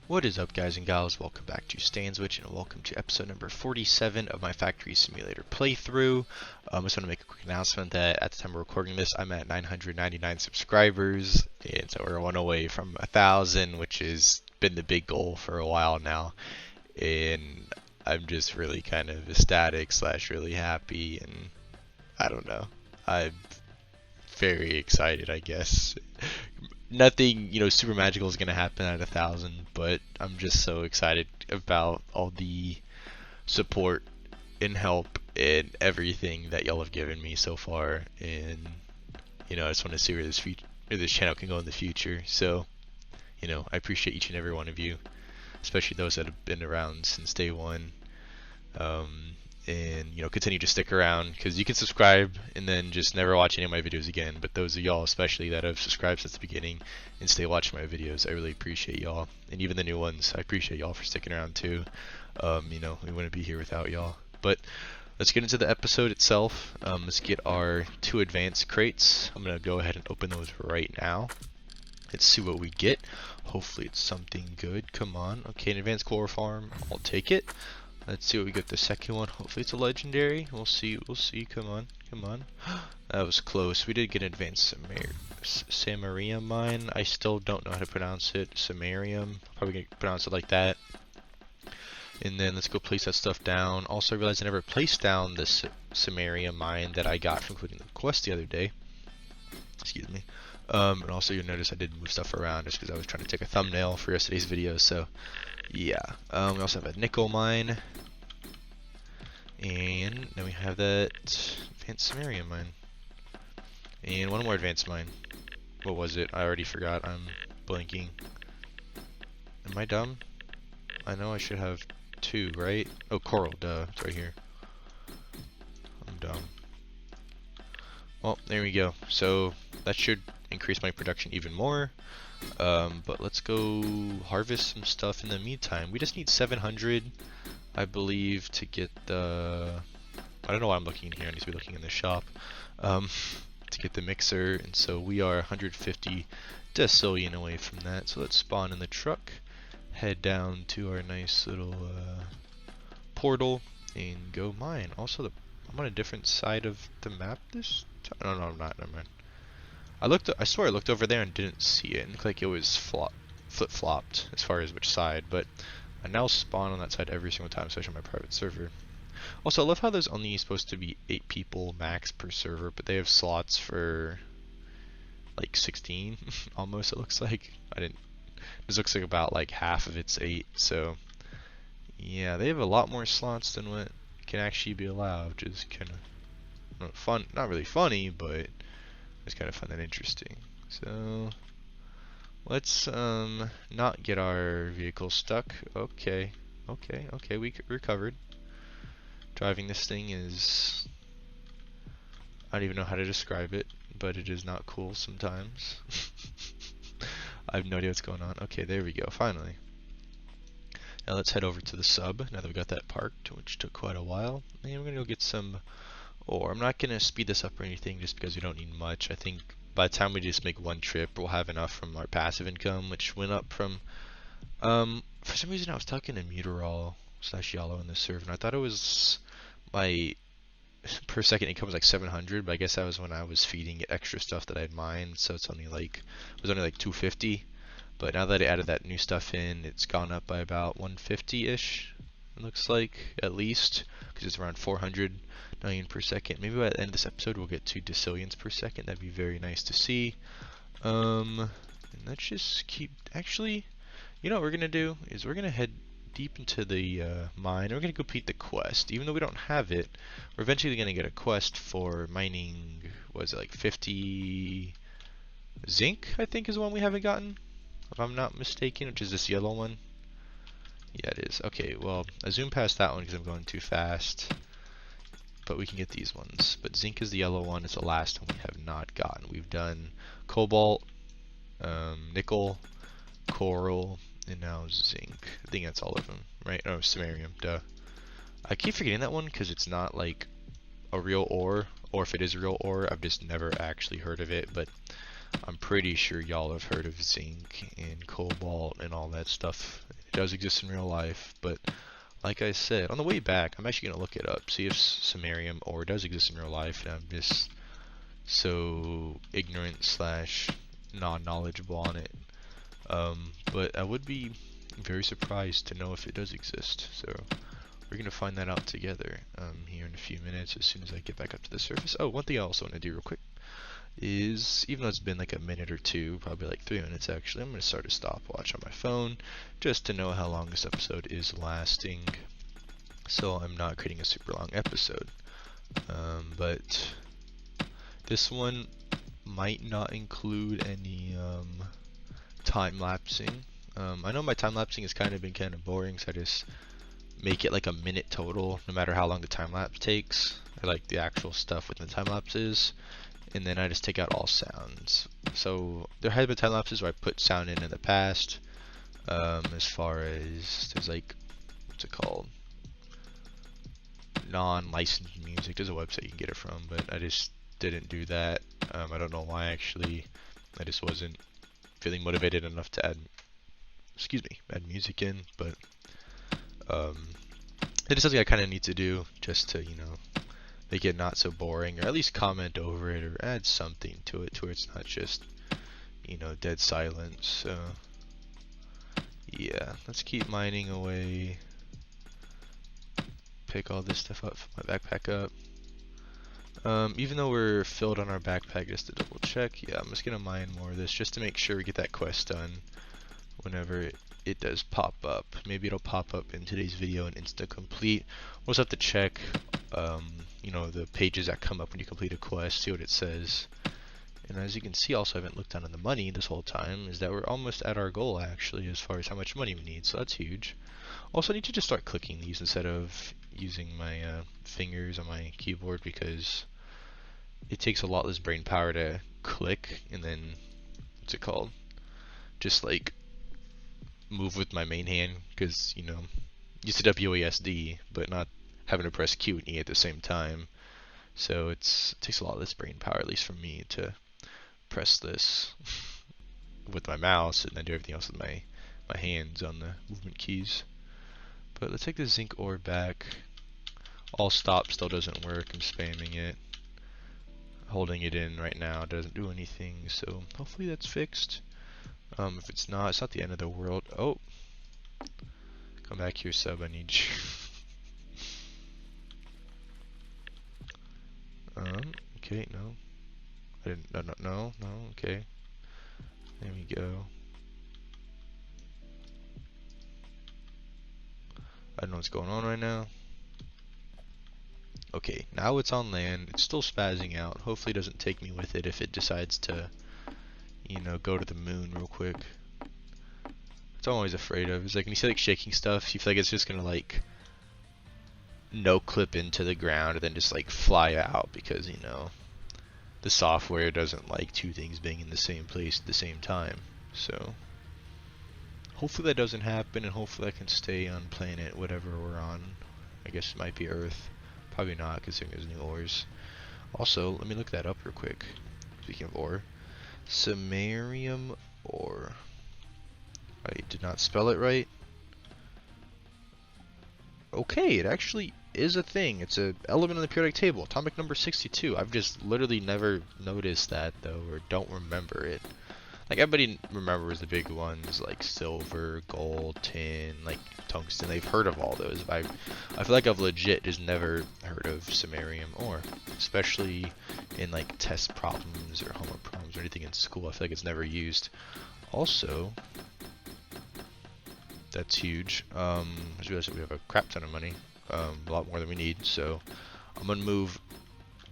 What is up, guys and gals? Welcome back to Stanswitch and welcome to episode number 47 of my Factory Simulator playthrough. I just want to make a quick announcement that at the time of recording this, I'm at 999 subscribers, and so we're one away from 1,000, which has been the big goal for a while now. And I'm just really kind of ecstatic / really happy, and I don't know. I'm very excited, I guess. Nothing, super magical is going to happen at 1,000, but I'm just so excited about all the support and help and everything that y'all have given me so far. And, I just want to see where this channel can go in the future. So, I appreciate each and every one of you, especially those that have been around since day one. And continue to stick around, because you can subscribe and then just never watch any of my videos again, but those of y'all especially that have subscribed since the beginning and stay watching my videos, I really appreciate y'all. And even the new ones, I appreciate y'all for sticking around too. We wouldn't be here without y'all. But let's get into the episode itself. Let's get our 2 advanced crates. I'm gonna go ahead and open those right now. Let's see what we get. Hopefully it's something good. Come on. Okay, an advanced chloroform, I'll take it. Let's see what we get the second one. Hopefully it's a legendary. We'll see. Come on. That was close. We did get an advanced Samarium mine. I still don't know how to pronounce it. Samarium. Probably gonna pronounce it like that. And then let's go place that stuff down. Also, I realized I never placed down this Samarium mine that I got from completing the quest the other day. Excuse me. And also you'll notice I did move stuff around just because I was trying to take a thumbnail for yesterday's video. So yeah. We also have a nickel mine. And then we have that advanced Samarium mine. And one more advanced mine. What was it? I already forgot. I'm blanking. Am I dumb? I know I should have 2, right? Oh, coral, duh. It's right here. I'm dumb. Well, there we go. So that should increase my production even more. But let's go harvest some stuff in the meantime. We just need 700, I believe, to get the... I don't know why I'm looking in here. I need to be looking in the shop. To get the mixer, and so we are 150 decillion away from that. So let's spawn in the truck, head down to our nice little portal, and go mine. Also, I'm on a different side of the map this time. No, I'm not. Never mind. I swear I looked over there and didn't see it. It looked like it was flip-flopped as far as which side, but I now spawn on that side every single time, especially on my private server. Also, I love how there's only supposed to be 8 people max per server, but they have slots for like 16 almost, it looks like. This looks like about like half of it's 8, so yeah, they have a lot more slots than what can actually be allowed, which is kind of fun. Not really funny, but it's kind of fun and interesting. So let's not get our vehicle stuck. Okay, we recovered. Driving this thing is, I don't even know how to describe it, but it is not cool sometimes. I have no idea what's going on. Okay, there we go, finally. Now let's head over to the sub, now that we got that parked, which took quite a while. And we're gonna go get some ore. I'm not gonna speed this up or anything just because we don't need much. I think by the time we just make 1 trip, we'll have enough from our passive income, which went up from, for some reason I was talking to Muterol / Yellow in this server, and I thought it was my per second income was like 700, but I guess that was when I was feeding it extra stuff that I had mined, so it was only like 250. But now that I added that new stuff in, it's gone up by about 150-ish, it looks like, at least, because it's around 400 million per second. Maybe by the end of this episode we'll get 2 decillions per second. That'd be very nice to see. And let's just keep, actually, what we're gonna do is we're gonna head deep into the mine. We're gonna complete the quest. Even though we don't have it, we're eventually gonna get a quest for mining, what is it, like 50 zinc, I think is the one we haven't gotten, if I'm not mistaken, which is this yellow one. Yeah, it is. Okay, well, I zoomed past that one because I'm going too fast, but we can get these ones. But zinc is the yellow one. It's the last one we have not gotten. We've done cobalt, nickel, coral, and now zinc. I think that's all of them, right? Oh, samarium, duh. I keep forgetting that one because it's not like a real ore, or if it is real ore, I've just never actually heard of it, but I'm pretty sure y'all have heard of zinc and cobalt and all that stuff does exist in real life, but like I said, on the way back, I'm actually going to look it up, see if samarium ore does exist in real life, and I'm just so ignorant slash non-knowledgeable on it. But I would be very surprised to know if it does exist, so we're going to find that out together here in a few minutes as soon as I get back up to the surface. Oh, one thing I also want to do real quick is, even though it's been like a minute or two, probably like 3 minutes actually, I'm going to start a stopwatch on my phone just to know how long this episode is lasting, so I'm not creating a super long episode. But this one might not include any time-lapsing. I know my time-lapsing has kind of been kind of boring, so I just make it like a minute total, no matter how long the time-lapse takes, or like the actual stuff within the time-lapses. And then I just take out all sounds. So there have been time lapses where I put sound in the past. As far as there's like, what's it called? Non-licensed music. There's a website you can get it from, but I just didn't do that. I don't know why actually. I just wasn't feeling motivated enough to add, add music in. But it is something I kind of need to do just to, make it not so boring, or at least comment over it, or add something to it to where it's not just, dead silence. So, yeah, let's keep mining away. Pick all this stuff up, fill my backpack up. Even though we're filled on our backpack, just to double check, yeah, I'm just gonna mine more of this just to make sure we get that quest done whenever it does pop up. Maybe it'll pop up in today's video and insta complete. We'll just have to check the pages that come up when you complete a quest, see what it says. And as you can see, also I haven't looked down on the money this whole time, is that we're almost at our goal actually as far as how much money we need, so that's huge. Also, I need to just start clicking these instead of using my fingers on my keyboard, because it takes a lot less brain power to click and then, what's it called, just like move with my main hand, because used to WASD, but not having to press Q and E at the same time. So it takes a lot less brain power, at least for me, to press this with my mouse and then do everything else with my hands on the movement keys. But let's take the zinc ore back. All stop still doesn't work. I'm spamming it. Holding it in right now doesn't do anything, so hopefully that's fixed. If it's not the end of the world. Oh, come back here, sub. I need you. Okay, no. I didn't, no, okay. There we go. I don't know what's going on right now. Okay, now it's on land. It's still spazzing out. Hopefully it doesn't take me with it if it decides to, go to the moon real quick. That's what I'm always afraid of. It's like when you see like shaking stuff, you feel like it's just gonna like no clip into the ground and then just like fly out, because the software doesn't like two things being in the same place at the same time. So hopefully that doesn't happen, and hopefully I can stay on planet whatever we're on. I guess it might be Earth. Probably not, considering there's new ores. Also, let me look that up real quick. Speaking of ore, samarium ore. I did not spell it right. Okay, it actually is a thing. It's an element on the periodic table, atomic number 62. I've just literally never noticed that though, or don't remember it. Like everybody remembers the big ones like silver, gold, tin, like tungsten. They've heard of all those, but I feel like I've legit just never heard of samarium ore, especially in like test problems or homework problems or anything in school. I feel like it's never used. Also, that's huge. I just realized that we have a crap ton of money, a lot more than we need. So I'm gonna move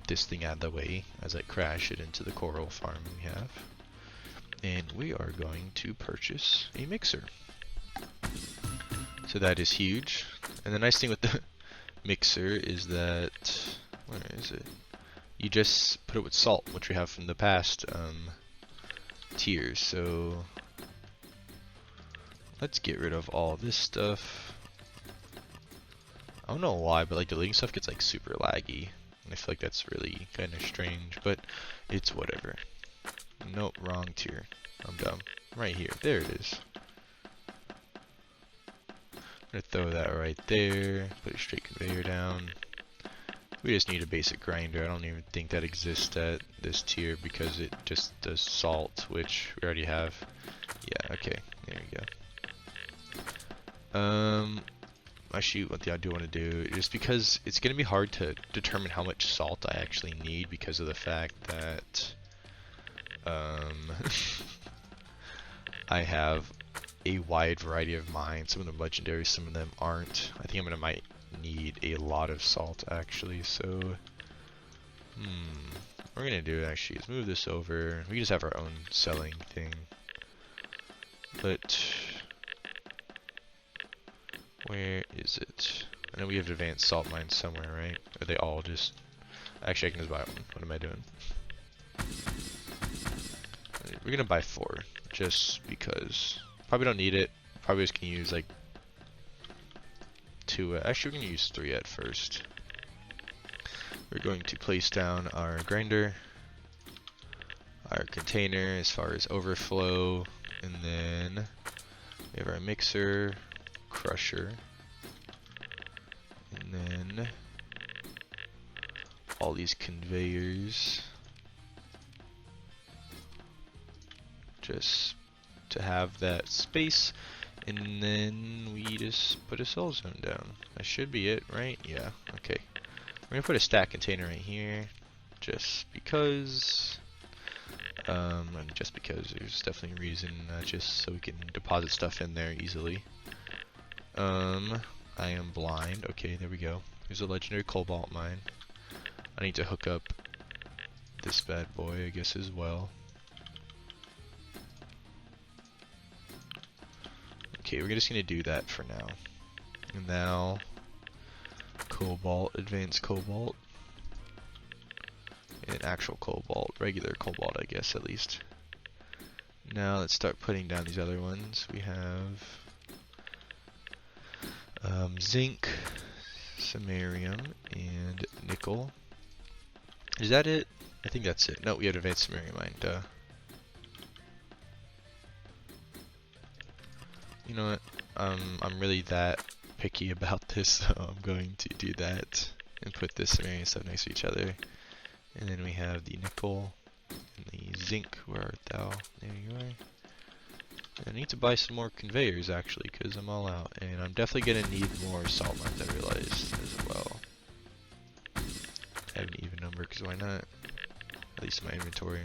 this thing out of the way as I crash it into the coral farm we have. And we are going to purchase a mixer. So that is huge. And the nice thing with the mixer is that, where is it? You just put it with salt, which we have from the past tiers. So let's get rid of all this stuff. I don't know why, but like deleting stuff gets like super laggy. And I feel like that's really kind of strange, but it's whatever. Nope, wrong tier. I'm dumb. Right here. There it is. I'm gonna throw that right there, put a straight conveyor down. We just need a basic grinder. I don't even think that exists at this tier because it just does salt, which we already have. Yeah, okay, there we go. Actually, what I do want to do, just because it's going to be hard to determine how much salt I actually need because of the fact that I have a wide variety of mines. Some of them legendary, some of them aren't. I think might need a lot of salt actually, so what we're gonna do actually is move this over. We can just have our own selling thing. But where is it? I know we have advanced salt mines somewhere, right? Are they all just... Actually, I can just buy one. What am I doing? We're gonna buy 4, just because. Probably don't need it. Probably just can use like 2. Actually, we're gonna use 3 at first. We're going to place down our grinder, our container as far as overflow, and then we have our mixer, crusher, and then all these conveyors, just to have that space, and then we just put a cell zone down. That should be it, right? Yeah, okay. We're gonna put a stack container right here, just because. Just because there's definitely a reason, just so we can deposit stuff in there easily. I am blind. Okay, there we go. Here's a legendary cobalt mine. I need to hook up this bad boy, I guess, as well. Okay, we're just gonna do that for now. And now, cobalt, advanced cobalt. And actual cobalt, regular cobalt, I guess, at least. Now let's start putting down these other ones. We have zinc, samarium, and nickel. Is that it? I think that's it. No, we have advanced samarium mine, duh. You know what? I'm really that picky about this, so I'm going to do that and put this samarium stuff next to each other. And then we have the nickel and the zinc. Where art thou? There you are. I need to buy some more conveyors actually, because I'm all out, and I'm definitely gonna need more salt mines. I realized as well. Have an even number, because why not? At least in my inventory.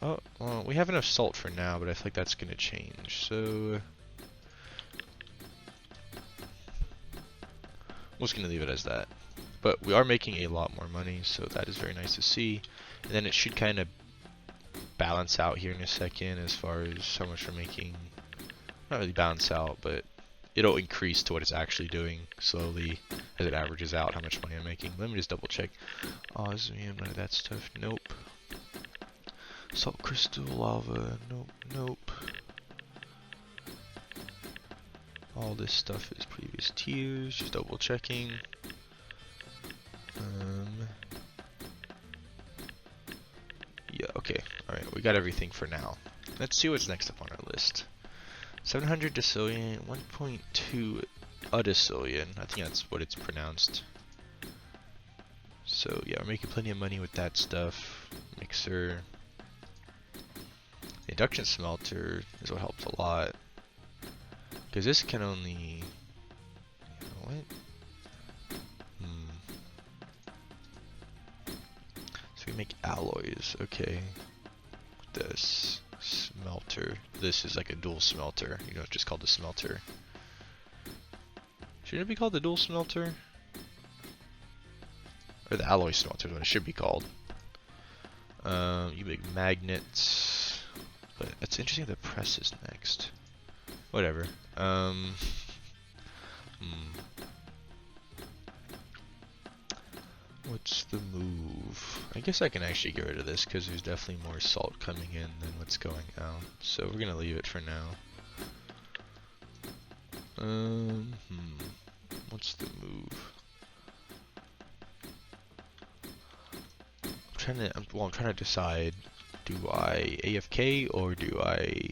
Oh, well, we have enough salt for now, but I feel like that's gonna change. So I'm just gonna leave it as that. But we are making a lot more money, so that is very nice to see. And then it should kind of balance out here in a second as far as how much we're making. Not really balance out, but it'll increase to what it's actually doing slowly as it averages out how much money I'm making. Let me just double check. Osmium, none of that stuff. Nope. Salt crystal, lava. Nope. Nope. All this stuff is previous tiers. Just double checking. Yeah, okay. Alright, we got everything for now. Let's see what's next up on our list. 700 decillion, 1.2 decillion. I think that's what it's pronounced. So yeah, we're making plenty of money with that stuff. Mixer. The induction smelter is what helps a lot. Because this can only... You know what? So we make alloys, okay. This smelter. This is like a dual smelter. You know, it's just called the smelter. Shouldn't it be called the dual smelter? Or the alloy smelter is what it should be called. You make magnets. But it's interesting the press is next. Whatever. What's the move? I guess I can actually get rid of this because there's definitely more salt coming in than what's going out. So we're gonna leave it for now. What's the move? I'm trying to decide. Do I AFK or do I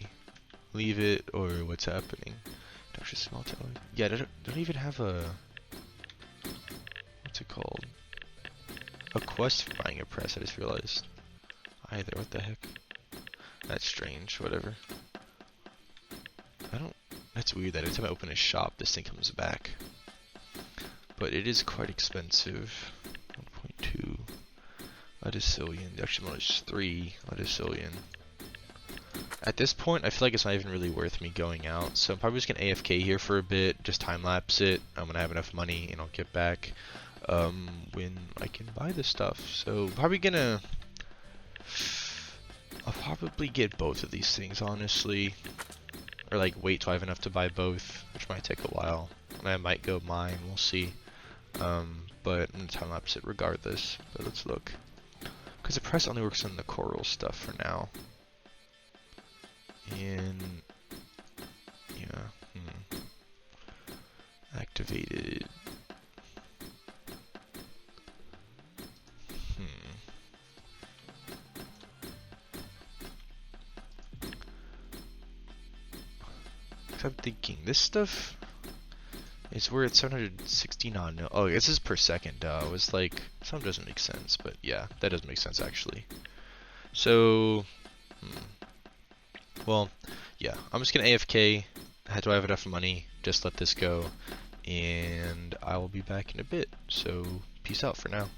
leave it, or what's happening? Dr. Small Town. Yeah, they don't even have a, what's it called? A quest for buying a press, I just realized. Either, what the heck? That's strange, whatever. That's weird that every time I open a shop, this thing comes back. But it is quite expensive. 1.2 Adicillion. The actual one is 3 Adicillion. At this point, I feel like it's not even really worth me going out, so I'm probably just gonna AFK here for a bit, just time-lapse it. I'm gonna have enough money, and I'll get back when I can buy the stuff. So, I'll probably get both of these things, honestly. Or, like, wait till I have enough to buy both, which might take a while. And I might go mine, we'll see. But I'm gonna time-lapse it regardless. But let's look. Because the press only works on the coral stuff for now. And yeah, activated. I'm thinking this stuff is where it's 769. No, oh, this is per second. It was like some doesn't make sense, but yeah, that doesn't make sense actually. So. Well, yeah, I'm just gonna AFK. Do I have enough money? Just let this go, and I will be back in a bit. So, peace out for now.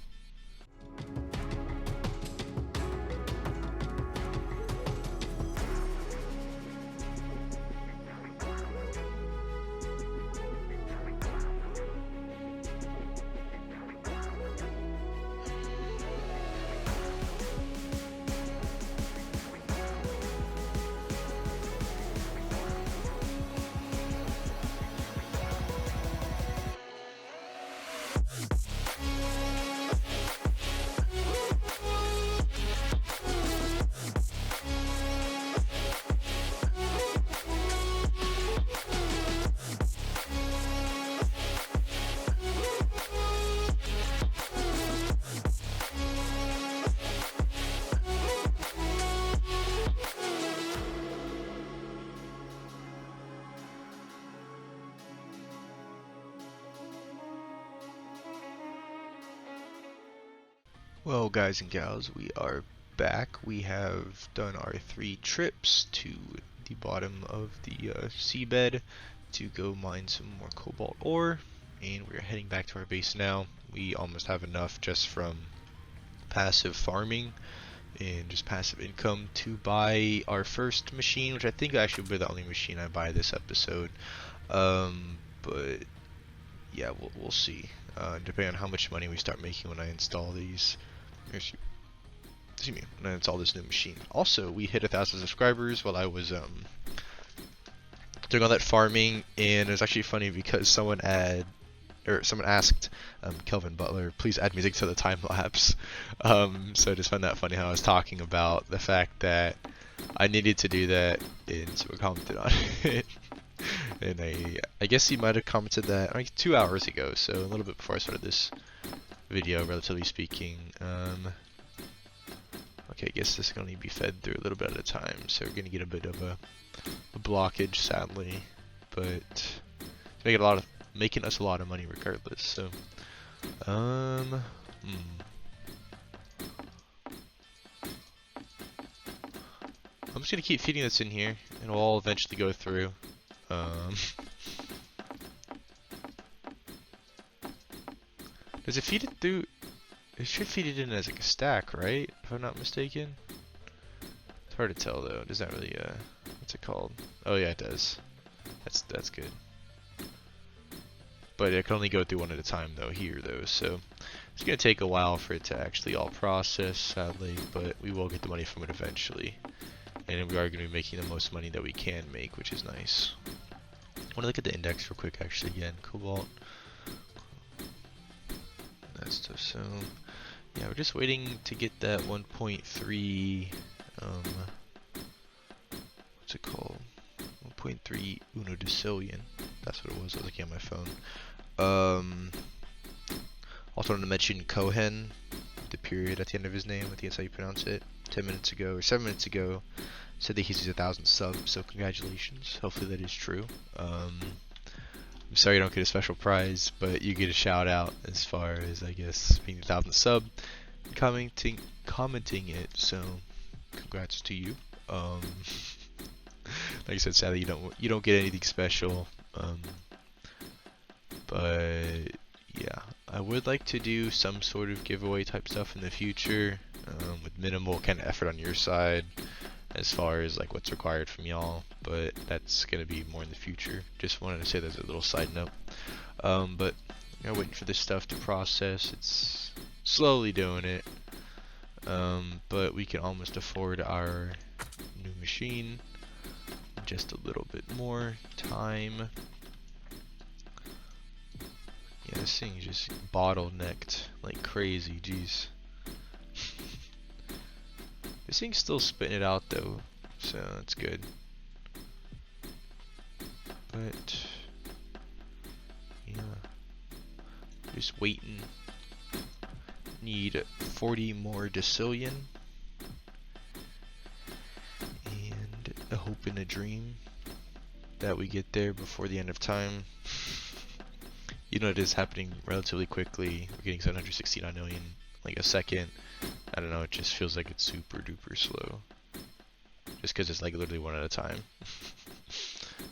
Well, guys and gals, we are back. We have done our 3 trips to the bottom of the seabed to go mine some more cobalt ore, and we're heading back to our base now. We almost have enough just from passive farming and just passive income to buy our first machine, which I think actually will be the only machine I buy this episode. But yeah, we'll see. Depending on how much money we start making when I install these. Excuse me, when I install this new machine. Also, we hit 1,000 subscribers while I was doing all that farming, and it was actually funny because someone asked Kelvin Butler, please add music to the time lapse. So I just found that funny how I was talking about the fact that I needed to do that, and someone commented on it. And I guess he might have commented that like 2 hours ago, so a little bit before I started this video, relatively speaking. Okay, I guess this is going to be fed through a little bit at a time, so we're going to get a bit of a blockage, sadly, but it's making us a lot of money regardless. So, I'm just going to keep feeding this in here, and it'll all eventually go through. Does it feed it through? It should feed it in as like a stack, right? If I'm not mistaken. It's hard to tell though. Does that really what's it called? Oh yeah, it does. That's good. But it can only go through one at a time though here though, so it's gonna take a while for it to actually all process, sadly, but we will get the money from it eventually. And we are gonna be making the most money that we can make, which is nice. I wanna look at the index real quick actually again. Cobalt. That stuff, so yeah, we're just waiting to get that 1.3 what's it called? 1.3 Unodecillion. That's what it was. I was looking at my phone. Also wanted to mention Cohen, the period at the end of his name. I think that's how you pronounce it. 10 minutes ago or 7 minutes ago said that he's 1,000 subs, so congratulations. Hopefully that is true. I'm sorry you don't get a special prize, but you get a shout out as far as, I guess, being 1,000 sub, commenting it, so congrats to you. Like I said, sadly you don't get anything special, but yeah, I would like to do some sort of giveaway type stuff in the future, with minimal kind of effort on your side as far as like what's required from y'all, but that's gonna be more in the future. Just wanted to say there's a little side note. But you know, waiting for this stuff to process. It's slowly doing it, but we can almost afford our new machine. Just a little bit more time. Yeah, this thing is just bottlenecked like crazy. Jeez. This thing's still spitting it out though, so that's good. But yeah, just waiting. Need 40 more decillion, and a hope and a dream that we get there before the end of time. You know, it is happening relatively quickly. We're getting 769 million like a second. I don't know, it just feels like it's super duper slow. Just because it's like literally one at a time.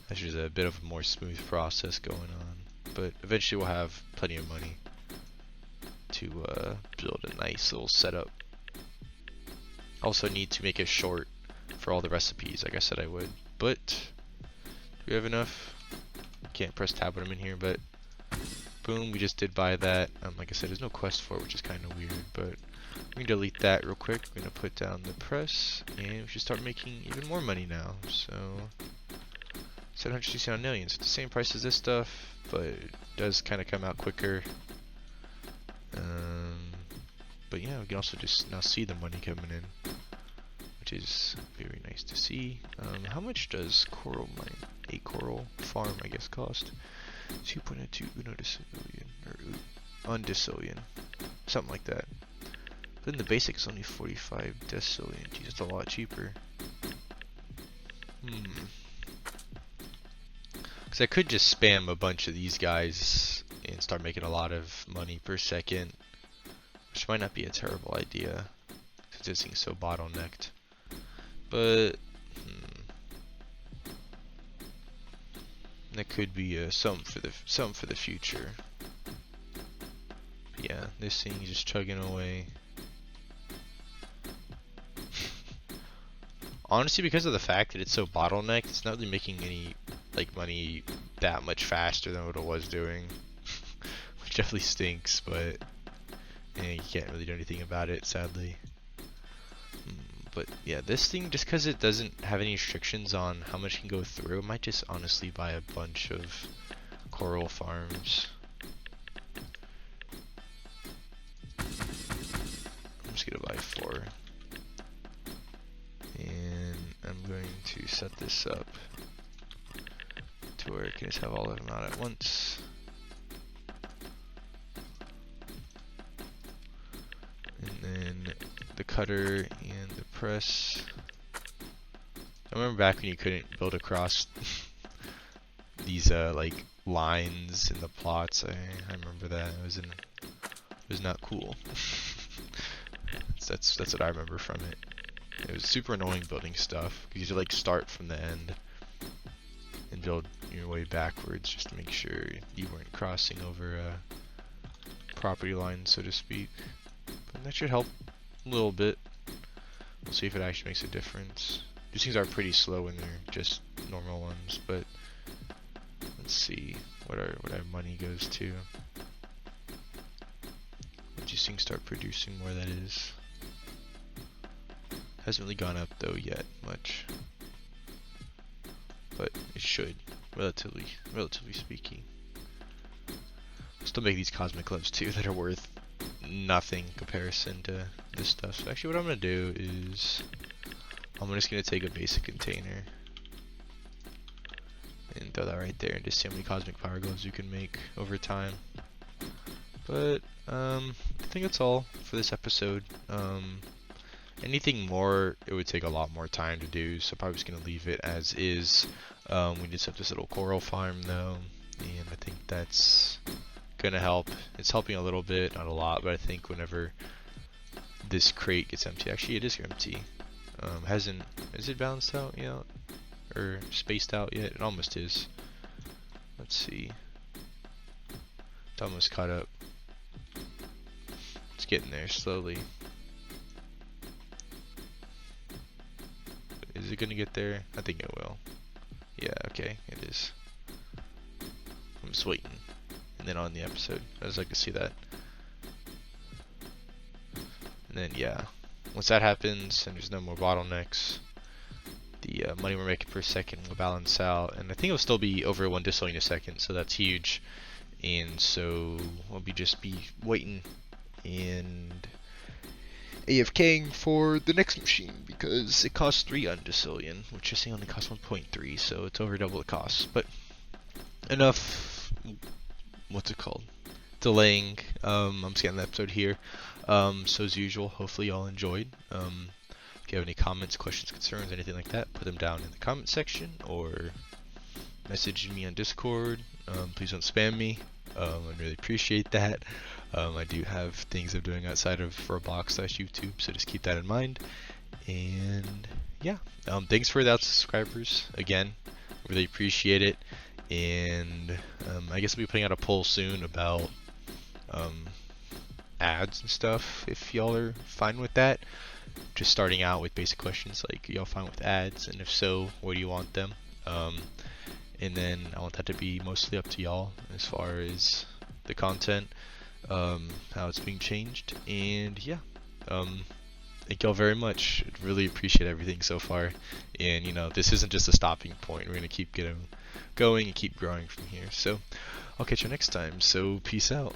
That's just a bit of a more smooth process going on. But eventually we'll have plenty of money to build a nice little setup. Also need to make it short for all the recipes, like I said I would. But do we have enough? Can't press tab when I'm in here, but boom, we just did buy that. Like I said, there's no quest for it, which is kind of weird, but we can delete that real quick. We're gonna put down the press, and we should start making even more money now. So 769 million. So it's the same price as this stuff, but it does kind of come out quicker. But yeah, we can also just now see the money coming in, which is very nice to see. How much does coral mine, a coral farm, I guess, cost? 2.2 uno decillion, or undecillion, something like that. But then the basic is only 45 decillion. Geez, it's a lot cheaper. Because I could just spam a bunch of these guys and start making a lot of money per second, which might not be a terrible idea since this thing's so bottlenecked. But that could be something for the future. But yeah, this thing is just chugging away. Honestly, because of the fact that it's so bottlenecked, it's not really making any like money that much faster than what it was doing, which definitely stinks. But yeah, you can't really do anything about it, sadly. But yeah, this thing, just because it doesn't have any restrictions on how much can go through, I might just honestly buy a bunch of coral farms. I'm just gonna buy 4. And I'm going to set this up to where I can just have all of them out at once. And then the cutter and the press. I remember back when you couldn't build across these like lines in the plots. I remember that. It was not cool. That's what I remember from it. It was super annoying building stuff because you like start from the end and build your way backwards just to make sure you weren't crossing over a property line, so to speak. But that should help a little bit. We'll see if it actually makes a difference. These things are pretty slow when they're just normal ones, but let's see what our money goes to. Once these things start producing more, that is. Hasn't really gone up though yet much, but it should, relatively speaking. Still make these cosmic gloves too that are worth nothing in comparison to this stuff. So actually, what I'm gonna do is I'm just gonna take a basic container and throw that right there, and just see how many cosmic power gloves you can make over time. But I think that's all for this episode. Anything more, it would take a lot more time to do, so I'm probably just going to leave it as is. We just have this little coral farm though, and I think that's going to help. It's helping a little bit, not a lot, but I think whenever this crate gets empty, actually it is empty. Is it balanced out yet? Or spaced out yet? It almost is. Let's see. It's almost caught up. It's getting there slowly. Is it gonna get there? I think it will. Yeah, okay, it is. I'm just waiting. And then on the episode, I just like to see that. And then, yeah. Once that happens, and there's no more bottlenecks, the money we're making per second will balance out. And I think it'll still be over 1 disoline a second, so that's huge. And so, we'll just be waiting and AFKing for the next machine because it costs 3 undecillion, which I say only costs 1.3, so it's over double the cost. But enough, what's it called? Delaying. I'm scanning the episode here. So as usual, hopefully y'all enjoyed. If you have any comments, questions, concerns, anything like that, put them down in the comment section or message me on Discord. Please don't spam me. I'd really appreciate that. I do have things I'm doing outside of Roblox/YouTube, so just keep that in mind. And yeah, thanks for the subscribers again. Really appreciate it. And I guess I'll be putting out a poll soon about ads and stuff, if y'all are fine with that. Just starting out with basic questions like, y'all fine with ads, and if so, where do you want them? And then I want that to be mostly up to y'all as far as the content, how it's being changed. And yeah, thank y'all very much. Really appreciate everything so far. And you know, this isn't just a stopping point. We're gonna keep going and keep growing from here. So I'll catch you next time. So peace out.